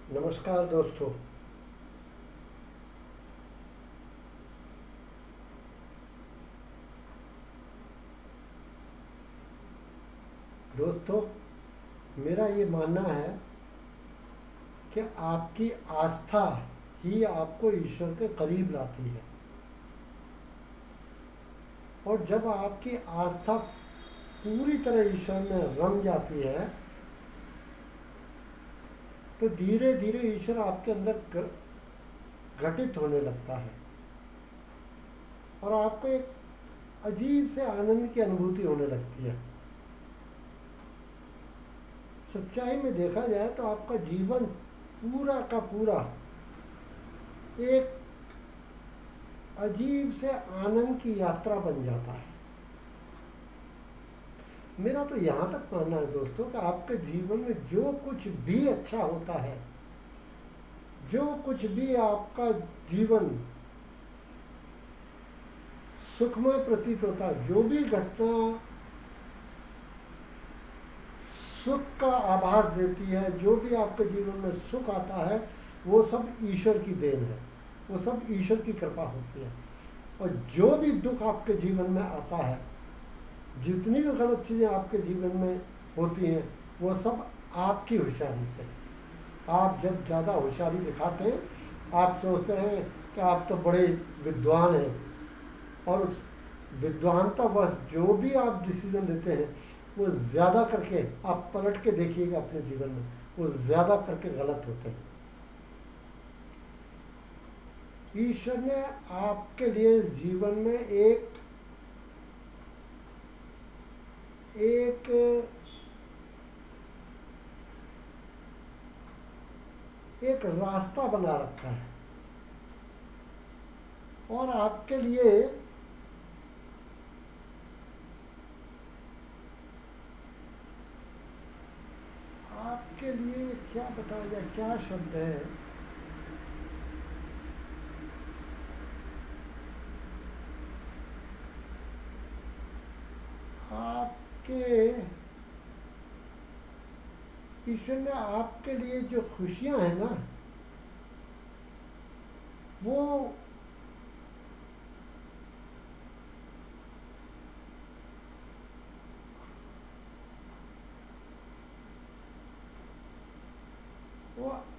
नमस्कार दोस्तों। दोस्तों, मेरा ये मानना है कि आपकी आस्था ही आपको ईश्वर के करीब लाती है। और जब आपकी आस्था पूरी तरह ईश्वर में रम जाती है तो धीरे धीरे ईश्वर आपके अंदर घटित होने लगता है और आपको एक अजीब से आनंद की अनुभूति होने लगती है। सच्चाई में देखा जाए तो आपका जीवन पूरा का पूरा एक अजीब से आनंद की यात्रा बन जाता है। मेरा तो यहाँ तक मानना है दोस्तों कि आपके जीवन में जो कुछ भी अच्छा होता है, जो कुछ भी आपका जीवन सुखमय प्रतीत होता है, जो भी घटना सुख का आभास देती है, जो भी आपके जीवन में सुख आता है, वो सब ईश्वर की देन है, वो सब ईश्वर की कृपा होती है। और जो भी दुख आपके जीवन में आता है, जितनी भी गलत चीज़ें आपके जीवन में होती हैं, वो सब आपकी होशियारी से। आप जब ज़्यादा होशियारी दिखाते हैं, आप सोचते हैं कि आप तो बड़े विद्वान हैं, और उस विद्वानतावश जो भी आप डिसीजन लेते हैं वो ज़्यादा करके, आप पलट के देखिएगा अपने जीवन में, वो ज़्यादा करके गलत होते हैं। ईश्वर ने आपके लिए जीवन में एक रास्ता बना रखा है और आपके लिए क्या बताया जाए, क्या शब्द है, आपके ईश्वर ने आपके लिए जो खुशियां हैं ना, वो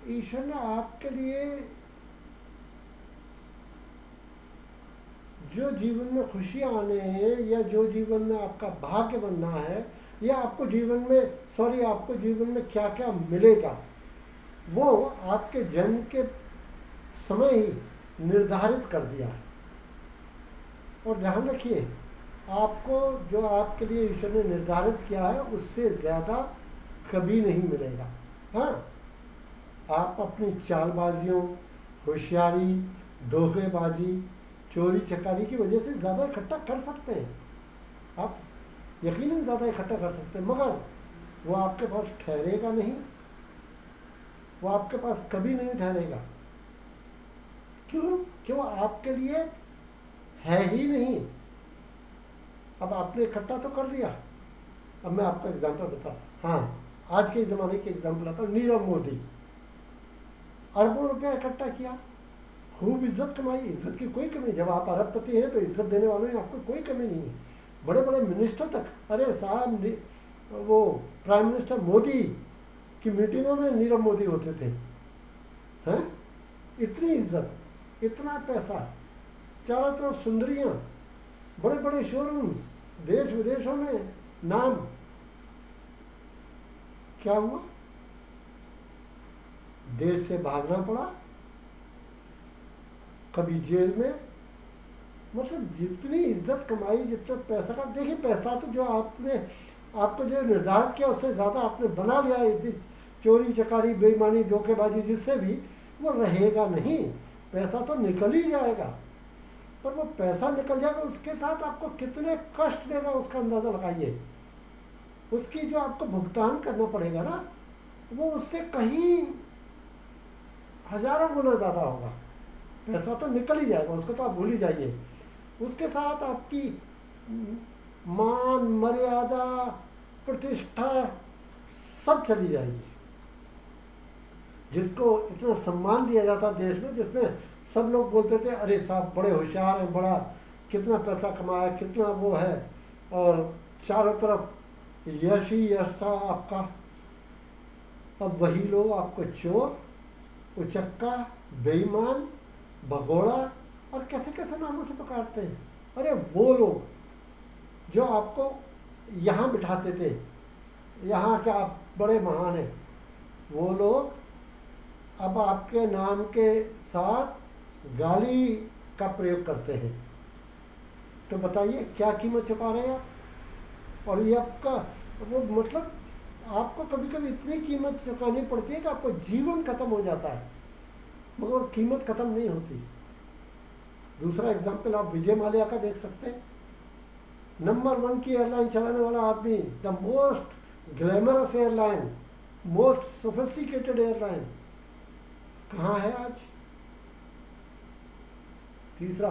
ईश्वर ने आपके लिए जो जीवन में खुशियां आने हैं, या जो जीवन में आपका भाग्य बनना है, या आपको जीवन में क्या क्या मिलेगा, वो आपके जन्म के समय ही निर्धारित कर दिया है। और ध्यान रखिए, आपको जो आपके लिए ईश्वर ने निर्धारित किया है उससे ज़्यादा कभी नहीं मिलेगा। हाँ, आप अपनी चालबाजियों, होशियारी, धोखेबाजी, चोरी चकारी की वजह से ज़्यादा इकट्ठा कर सकते हैं, आप यकीनन ज़्यादा इकट्ठा कर सकते हैं, मगर वो आपके पास ठहरेगा नहीं, वो आपके पास कभी नहीं ठहरेगा। क्यों आपके लिए है ही नहीं। अब आपने इकट्ठा तो कर लिया। अब मैं आपको एग्जांपल बताता, हाँ, आज के ज़माने के एग्जांपल आता हूँ। नीरव मोदी अरबों रुपया इकट्ठा किया, खूब इज्जत कमाई, इज्जत की कोई कमी। जब आप अरबपति हैं तो इज्जत देने वालों में आपको कोई कमी नहीं है। बड़े बड़े मिनिस्टर तक, अरे साहब, वो प्राइम मिनिस्टर मोदी की मीटिंगों में नीरव मोदी होते थे। हैं, इतनी इज्जत, इतना पैसा, चारों तरफ सुंदरियां, बड़े बड़े शोरूम्स, देश विदेशों में नाम। क्या हुआ? देश से भागना पड़ा, कभी जेल में। मतलब जितनी इज्जत कमाई, जितना पैसा का, देखिए पैसा तो जो आपको जो निर्धारित किया उससे ज़्यादा आपने बना लिया। चोरी चकारी, बेईमानी, धोखेबाजी, जिससे भी, वो रहेगा नहीं। पैसा तो निकल ही जाएगा, पर वो पैसा निकल जाएगा, उसके साथ आपको कितने कष्ट देगा उसका अंदाज़ा लगाइए। उसकी जो आपको भुगतान करना पड़ेगा ना, वो उससे कहीं हजारों गुना ज़्यादा होगा। पैसा तो निकल ही जाएगा, उसको तो आप भूल ही जाइए। उसके साथ आपकी मान, मर्यादा, प्रतिष्ठा सब चली जाएगी। जिसको इतना सम्मान दिया जाता देश में, जिसमें सब लोग बोलते थे अरे साहब बड़े होशियार हैं, बड़ा कितना पैसा कमाया, कितना वो है, और चारों तरफ यश ही यश था आपका। अब वही लोग आपको चोर, उचक्का, बेईमान, भगोड़ा और कैसे कैसे नामों से पुकारते हैं। अरे वो लोग जो आपको यहाँ बिठाते थे, यहाँ के आप बड़े महान हैं, वो लोग अब आपके नाम के साथ गाली का प्रयोग करते हैं। तो बताइए क्या कीमत चुका रहे हैं आप। और ये आपका वो मतलब आपको कभी कभी इतनी कीमत चुकानी पड़ती है कि आपको जीवन खत्म हो जाता है, मगर कीमत खत्म नहीं होती। दूसरा एग्जाम्पल आप विजय माल्या का देख सकते हैं। नंबर 1 की एयरलाइन चलाने वाला आदमी, the most glamorous airline, most sophisticated airline, कहाँ है आज। तीसरा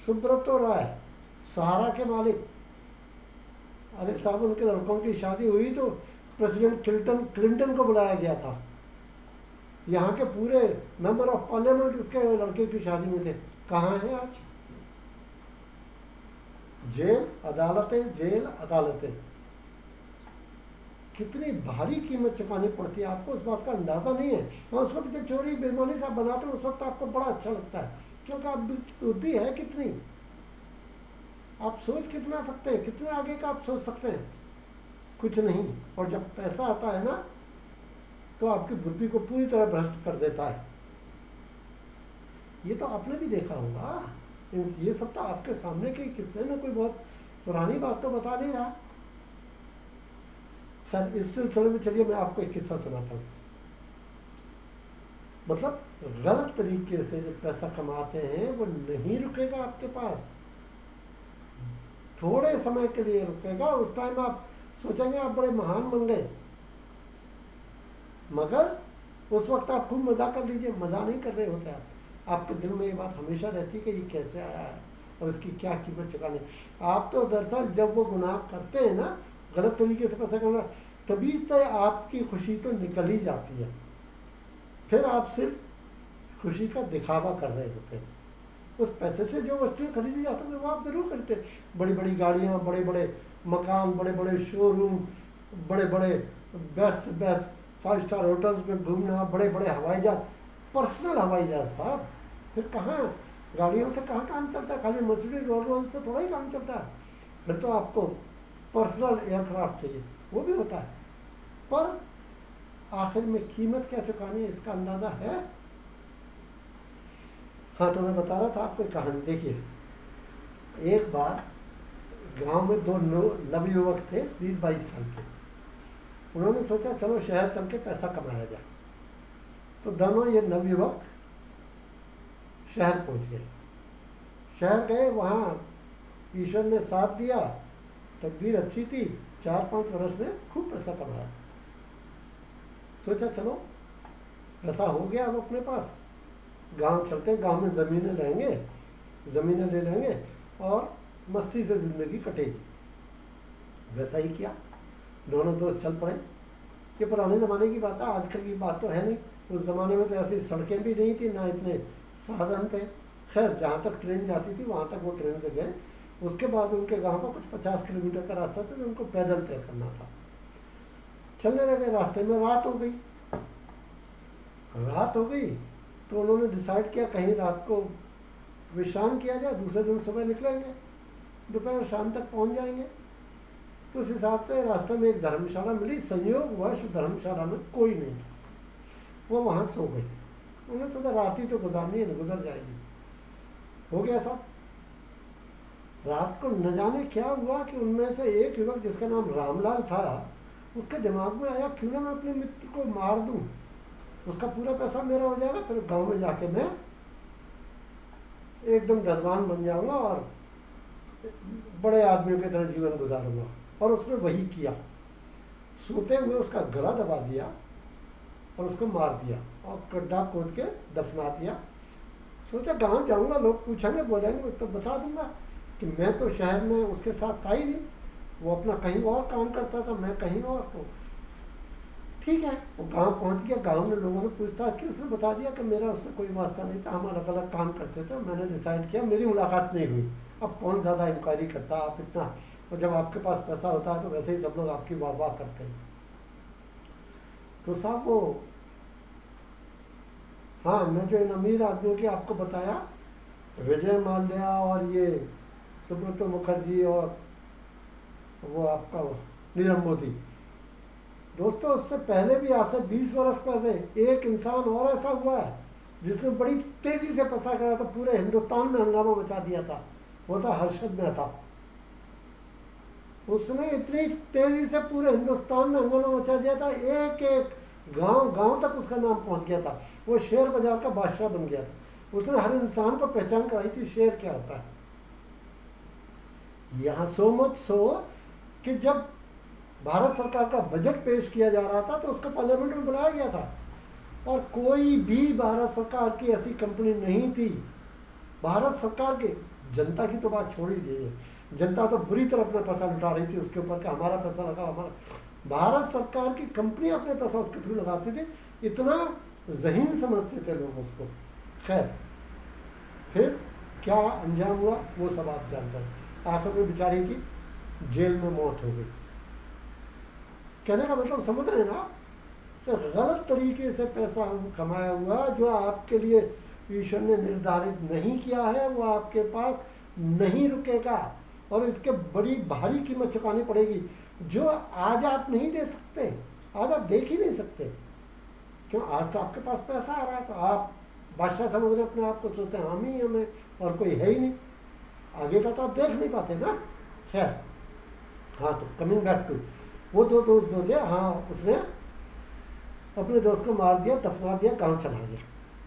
सुब्रतो राय, सहारा के मालिक। अरे साहब उनके लड़कों की शादी हुई तो प्रेसिडेंट क्लिंटन को बुलाया गया था। यहाँ के पूरे मेंबर ऑफ पार्लियामेंट उसके लड़के की शादी में थे, कहाँ है आज। जेल अदालतें, जेल अदालतें, कितनी भारी कीमत चुकानी पड़ती है, आपको उस बात का अंदाजा नहीं है। और उस वक्त जब चोरी बेईमानी से आप बनाते हैं उस वक्त आपको बड़ा अच्छा लगता है, क्योंकि आप बुद्धि है कितनी, आप सोच कितना सकते हैं, कितने आगे का आप सोच सकते हैं, कुछ नहीं। और जब पैसा आता है ना तो आपकी बुद्धि को पूरी तरह भ्रष्ट कर देता है। ये तो आपने भी देखा होगा, ये सब तो आपके सामने के किस्से में, कोई बहुत पुरानी बात तो बता नहीं रहा। खैर इस सिलसिले में चलिए मैं आपको एक किस्सा सुनाता हूँ। मतलब गलत तरीके से जब पैसा कमाते हैं वो नहीं रुकेगा आपके पास, थोड़े समय के लिए रुकेगा। उस टाइम आप सोचेंगे आप बड़े महान बन गए, मगर उस वक्त आप खूब मजा कर लीजिए, मजा नहीं कर रहे होते आप। आपके दिल में ये बात हमेशा रहती है कि ये कैसे आया है और इसकी क्या कीमत चुकानी। आप तो दरअसल जब वो गुनाह करते हैं ना, गलत तरीके से पैसा करना, तभी तो आपकी खुशी तो निकल ही जाती है। फिर आप सिर्फ खुशी का दिखावा कर रहे होते हैं। उस पैसे से जो वस्तुएं खरीदी जा सकती है वो आप जरूर खरीदते। बड़ी बड़ी गाड़ियाँ, बड़े बड़े मकान, बड़े बड़े शोरूम, बड़े बड़े बेस्ट 5 स्टार होटल्स में घूमना, बड़े बड़े हवाई जहाज, पर्सनल हवाई जहाज साहब। फिर कहाँ गाड़ियों से कहाँ काम चलता है, खाली मर्सिडीज रोल्स रॉयस से थोड़ा ही काम चलता है। फिर तो आपको पर्सनल एयरक्राफ्ट चाहिए, वो भी होता है। पर आखिर में कीमत क्या चुकानी है इसका अंदाजा है। हाँ तो मैं बता रहा था आपको एक कहानी। देखिए एक बार गांव में 2 नवयुवक थे 20-22 साल के। उन्होंने सोचा चलो शहर चल के पैसा कमाया जाए। तो दोनों ये नवयुवक शहर पहुंच गए। शहर गए, वहाँ ईश्वर ने साथ दिया, तकदीर अच्छी थी, 4-5 वर्ष में खूब पैसा कमाया। सोचा चलो पैसा हो गया अब अपने पास, गांव चलते हैं, गांव में ज़मीनें लेंगे, ज़मीनें ले लेंगे और मस्ती से ज़िंदगी कटेगी। वैसा ही किया, दोनों दोस्त चल पड़े। ये पुराने ज़माने की बात है, आजकल की बात तो है नहीं। उस ज़माने में तो ऐसी सड़कें भी नहीं थी, ना इतने साधन थे। खैर जहाँ तक ट्रेन जाती थी वहाँ तक वो ट्रेन से गए। उसके बाद उनके गांव का कुछ 50 किलोमीटर का रास्ता था, तो उनको पैदल तय करना था। चलने लगे, रास्ते में रात हो गई। तो उन्होंने डिसाइड किया कहीं रात को विश्राम किया जाए, दूसरे दिन सुबह निकलेंगे, दोपहर शाम तक पहुंच जाएंगे। तो उस हिसाब से रास्ते में एक धर्मशाला मिली। संयोगवश धर्मशाला में कोई नहीं था, वो वहाँ सो गई। उन्होंने सोचा रात ही तो गुजारनी है, गुजर जाएगी। हो गया सब। रात को न जाने क्या हुआ कि उनमें से एक युवक जिसका नाम रामलाल था, उसके दिमाग में आया क्यों ना मैं अपने मित्र को मार दूं, उसका पूरा पैसा मेरा हो जाएगा, फिर गांव में जाके मैं एकदम धनवान बन जाऊंगा और बड़े आदमियों की तरह जीवन गुजारूंगा। और उसने वही किया। सोते हुए उसका गला दबा दिया और उसको मार दिया और गड्ढा खोद के दफना दिया। सोचा गांव जाऊंगा, लोग पूछेंगे, बोलेंगे, तो बता दूंगा कि मैं तो शहर में उसके साथ था ही नहीं, वो अपना कहीं और काम करता था, मैं कहीं और। तो ठीक है, वो गांव पहुंच गया। गांव में लोगों ने पूछताछ की, उसने बता दिया कि मेरा उससे कोई वास्ता नहीं था, हम अलग अलग काम करते थे, मैंने डिसाइड किया, मेरी मुलाकात नहीं हुई। अब कौन ज़्यादा इंक्वायरी करता, आप इतना, और जब आपके पास पैसा होता है तो वैसे ही सब लोग आपकी वाह वाह करते हैं। तो साहब वो, हाँ, मैं जो इन अमीर आदमियों की आपको बताया, विजय माल्या और ये सुब्रतो मुखर्जी और वो आपका नीरव मोदी, दोस्तों उससे पहले भी, आज से 20 वर्ष पहले एक इंसान और ऐसा हुआ है जिसने बड़ी तेजी से पैसा कराया था, पूरे हिंदुस्तान में हंगामा मचा दिया था। वो था हर्षद मेहता। उसने इतनी तेजी से पूरे हिंदुस्तान में हंगामा मचा दिया था, एक एक गांव गांव तक उसका नाम पहुंच गया था। वो शेयर बाजार का बादशाह बन गया था। उसने हर इंसान को पहचान कराई थी शेयर क्या होता है। यहाँ सो मच सो कि जब भारत सरकार का बजट पेश किया जा रहा था तो उसको पार्लियामेंट में बुलाया गया था, और कोई भी भारत सरकार की ऐसी कंपनी नहीं थी। भारत सरकार के, जनता की तो बात छोड़ ही दीजिए, जनता तो बुरी तरह अपना पैसा लुटा रही थी उसके ऊपर कि हमारा पैसा लगा, हमारा। भारत सरकार की कंपनी अपने पैसा उसके थ्रू लगाती थी, इतना ज़हीन समझते थे लोग उसको। खैर, फिर क्या अंजाम हुआ वो सब आप जानते हैं। आखिर में बेचारे की जेल में मौत हो गई। कहने का मतलब समझ रहे हैं ना आप, तो गलत तरीके से पैसा कमाया हुआ जो आपके लिए ईश्वर ने निर्धारित नहीं किया है, वो आपके पास नहीं रुकेगा, और इसके बड़ी भारी कीमत चुकानी पड़ेगी, जो आज आप नहीं दे सकते, आज आप देख ही नहीं सकते। क्यों? आज तो आपके पास पैसा आ रहा है तो आप बादशाह समझ रहे अपने आप को, सोचते हैं हम ही हमें, और कोई है ही नहीं। आगे का तो आप देख नहीं पाते ना। खैर, हाँ, तो कमिंग बैक टू वो दो दोस्त जो थे, हाँ, उसने अपने दोस्त को मार दिया, दफना दिया, गांव चला गया।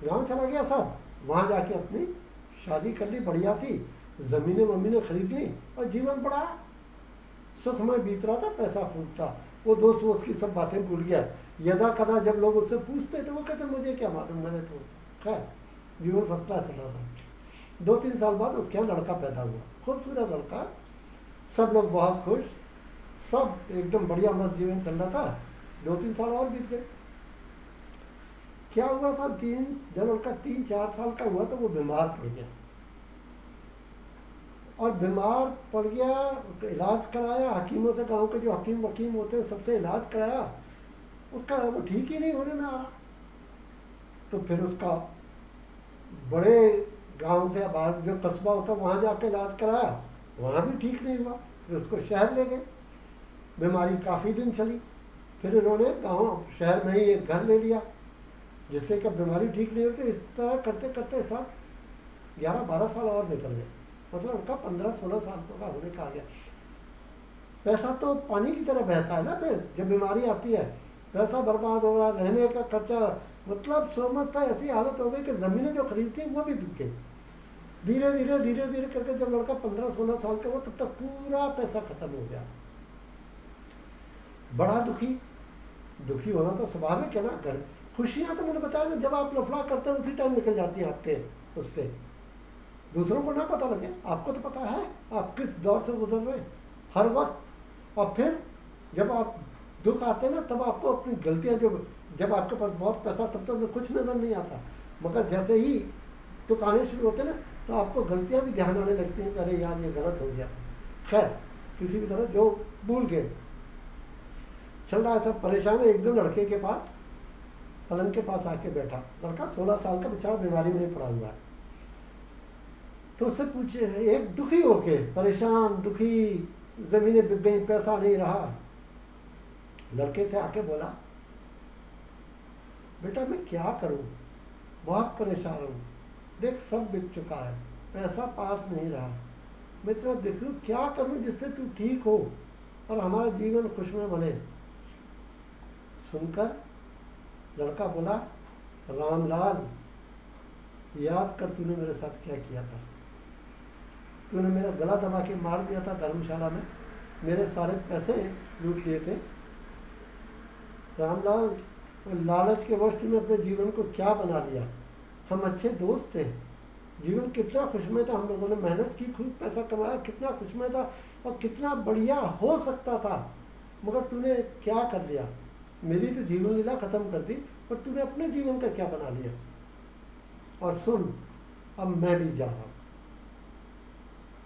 गांव चला गया साहब, वहाँ जाके अपनी शादी कर ली, बढ़िया सी ज़मीनें मम्मी ने खरीद ली, और जीवन बड़ा सुखमय बीत रहा था, पैसा खूब था। वो दोस्त वो उसकी सब बातें भूल गया। यदा कदा जब लोग उससे पूछते थे वो कहते मुझे क्या मालूम, मैंने तो, खैर, जीवन फर्स्ट क्लास चल रहा था। 2-3 साल बाद उसके यहाँ लड़का पैदा हुआ, खूबसूरत लड़का, सब लोग बहुत खुश, सब एकदम बढ़िया मस्त जीवन चल रहा था। 2-3 साल और बीत गए। क्या हुआ था, जब लड़का 3-4 साल का हुआ तो वो बीमार पड़ गया, और बीमार पड़ गया, उसका इलाज कराया, हकीमों से, गाँव के जो हकीम वकीम होते हैं सबसे इलाज कराया, उसका वो ठीक ही नहीं होने में आ रहा। तो फिर उसका बड़े गांव से बाहर जो कस्बा होता वहाँ जाके इलाज कराया, वहाँ भी ठीक नहीं हुआ। फिर उसको शहर ले गए, बीमारी काफ़ी दिन चली। फिर इन्होंने गांव शहर में ही एक घर ले लिया, जिससे कि बीमारी ठीक नहीं होती। इस तरह करते करते सब 11-12 साल और निकल गए, मतलब उनका 15-16 साल का होने का आ गया। पैसा तो पानी की तरह बहता है ना, फिर जब बीमारी आती है पैसा बर्बाद हो रहा, रहने का खर्चा, मतलब समझता ऐसी हालत हो गई कि ज़मीनें जो खरीदती थी वो भी बिक गई। धीरे धीरे करके जब लड़का 15-16 साल का हुआ तब तक पूरा पैसा खत्म हो गया। बड़ा दुखी होना तो स्वाभाविक है ना। घर खुशियाँ तो मैंने बताया ना, जब आप लफड़ा करते हैं उसी टाइम निकल जाती है आपके उससे, दूसरों को ना पता लगे, आपको तो पता है आप किस दौर से गुजर रहे हर वक्त। और फिर जब आप दुख आते हैं ना, तब आपको अपनी गलतियाँ, जो जब आपके पास बहुत पैसा तब तो कुछ नज़र नहीं आता, मगर जैसे ही दुख आने शुरू होते ना तो आपको गलतियाँ भी ध्यान आने लगती हैं, अरे यार ये गलत हो गया। खैर, किसी भी तरह जो भूल गए, चल रहा है सब परेशान है। एक दिन लड़के के पास, पलंग के पास आके बैठा लड़का, 16 साल का बेचारा बीमारी में पड़ा हुआ है। तो उससे पूछे, एक दुखी होके, परेशान दुखी, ज़मीनें बिक गई, पैसा नहीं रहा, लड़के से आके बोला, बेटा मैं क्या करूं, बहुत परेशान हूँ, देख सब बिक चुका है, पैसा पास नहीं रहा, मैं तेरा देखूँ क्या करूं जिससे तू ठीक हो और हमारा जीवन खुशमय बने। सुनकर लड़का बोला, रामलाल, याद कर तूने मेरे साथ क्या किया था। तूने मेरा गला दबा के मार दिया था धर्मशाला में, मेरे सारे पैसे लूट लिए थे। रामलाल, लालच के वश तूने अपने जीवन को क्या बना लिया। हम अच्छे दोस्त थे, जीवन कितना खुशमय था, हम लोगों ने मेहनत की, खूब पैसा कमाया, कितना खुशमय था और कितना बढ़िया हो सकता था, मगर तूने क्या कर लिया। मेरी तो जीवन लीला खत्म कर दी, पर तूने अपने जीवन का क्या बना लिया? और सुन, अब मैं भी जा रहा हूँ।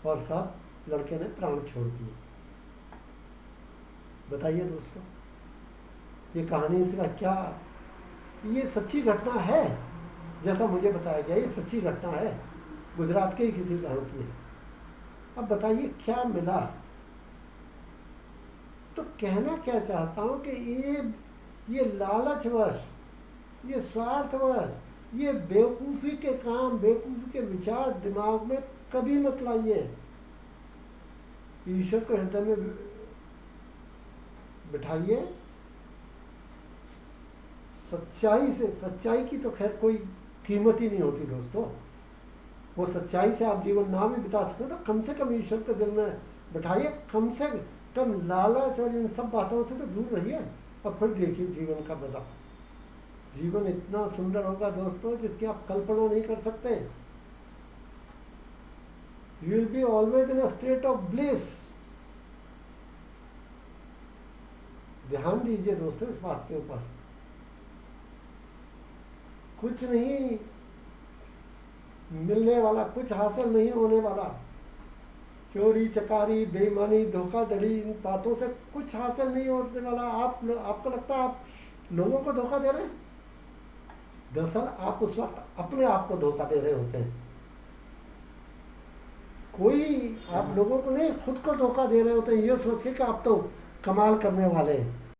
और सब लड़के ने प्राण छोड़ दिए। बताइए दोस्तों, ये कहानी इसका क्या, ये सच्ची घटना है, जैसा मुझे बताया गया ये सच्ची घटना है, गुजरात के ही किसी गांव की है। अब बताइए क्या मिला? तो कहना क्या चाहता हूं कि ये लालचवश, ये स्वार्थवश, ये बेवकूफ़ी के काम, बेवकूफ़ी के विचार दिमाग में कभी मत लाइए। ईश्वर को हृदय में बिठाइए। सच्चाई से, सच्चाई की तो खैर कोई कीमत ही नहीं होती दोस्तों। वो सच्चाई से आप जीवन ना भी बिता सकते तो कम से कम ईश्वर के दिल में बिठाइए। कम से कम लालच और इन सब बातों से तो दूर रहिए, और फिर देखिए जीवन का मजा। जीवन इतना सुंदर होगा दोस्तों जिसकी आप कल्पना नहीं कर सकते। You will be always in a state of bliss. ध्यान दीजिए दोस्तों इस बात के ऊपर। कुछ नहीं मिलने वाला, कुछ हासिल नहीं होने वाला। चोरी चकारी, बेईमानी, धोखाधड़ी, इन बातों से कुछ हासिल नहीं होने वाला। आपको लगता है आप लोगों को धोखा दे रहे हैं? दरअसल आप उस वक्त अपने आप को धोखा दे रहे होते हैं। कोई आप लोगों को नहीं, खुद को धोखा दे रहे होते हैं, ये सोच के कि आप तो कमाल करने वाले हैं।